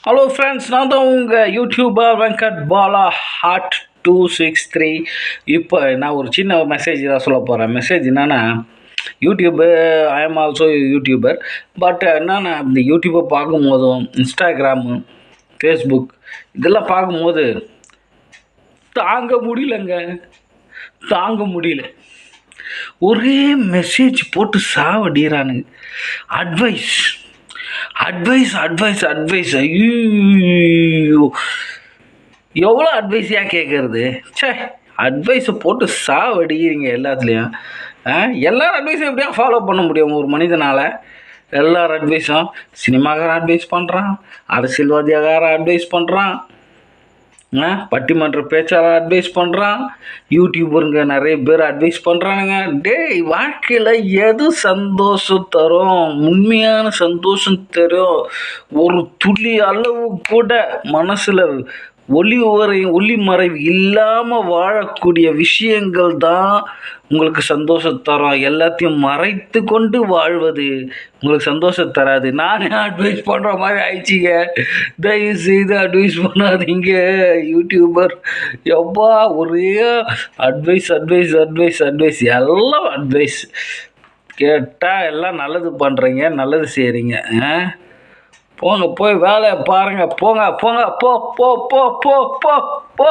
Hello friends, நான் தான் உங்கள் யூடியூபர் வெங்கட் பாலா ஹாட் 263. இப்போ நான் ஒரு சின்ன மெசேஜ் தான் சொல்ல போகிறேன். மெசேஜ் என்னென்னா, YouTube I am also YouTuber. But என்னென்னா, இந்த யூடியூப்பை பார்க்கும்போதும் இன்ஸ்டாகிராமு, ஃபேஸ்புக் இதெல்லாம் பார்க்கும்போது தாங்க முடியலங்க. தாங்க முடியல. ஒரே மெசேஜ் போட்டு சாவடிறானுங்க. அட்வைஸ் அட்வைஸ் அட்வைஸ் அட்வைஸ் ஐயோ, எவ்வளோ அட்வைஸ் ஏன் கேட்குறது? சே, அட்வைஸை போட்டு சாவடிக்கிறீங்க எல்லாத்துலேயும். எல்லாரும் அட்வைஸும் எப்படியா ஃபாலோ பண்ண முடியும் ஒரு மனிதனால்? எல்லார் அட்வைஸும் சினிமாக்காரன் அட்வைஸ் பண்ணுறான், அரசியல்வாதியாகாரன் அட்வைஸ் பண்ணுறான், பட்டிமன்ற பேச்சாளர் அட்வைஸ் பண்ணுறான், யூடியூபருங்க நிறைய பேர் அட்வைஸ் பண்ணுறானுங்க. டேய், வாழ்க்கையில் எது சந்தோஷம் தரும்? உண்மையான சந்தோஷம் தரும் ஒரு துளி அளவு கூட மனசில் ஒளி மறைவு இல்லாமல் வாழக்கூடிய விஷயங்கள் தான் உங்களுக்கு சந்தோஷம் தரும். எல்லாத்தையும் மறைத்து கொண்டு வாழ்வது உங்களுக்கு சந்தோஷம் தராது. நானே அட்வைஸ் பண்ணுற மாதிரி ஆயிடுச்சிங்க. தயவு செய்து அட்வைஸ் பண்ணாதீங்க யூடியூபர். எப்பா ஒரே அட்வைஸ் அட்வைஸ் அட்வைஸ் அட்வைஸ், எல்லாம் அட்வைஸ் கேட்டால் எல்லாம் நல்லது பண்ணுறீங்க, நல்லது செய்கிறீங்க. போங்க, போய் வேலையை பாருங்கள். போங்க போங்க, போ போ போ போ போ போ.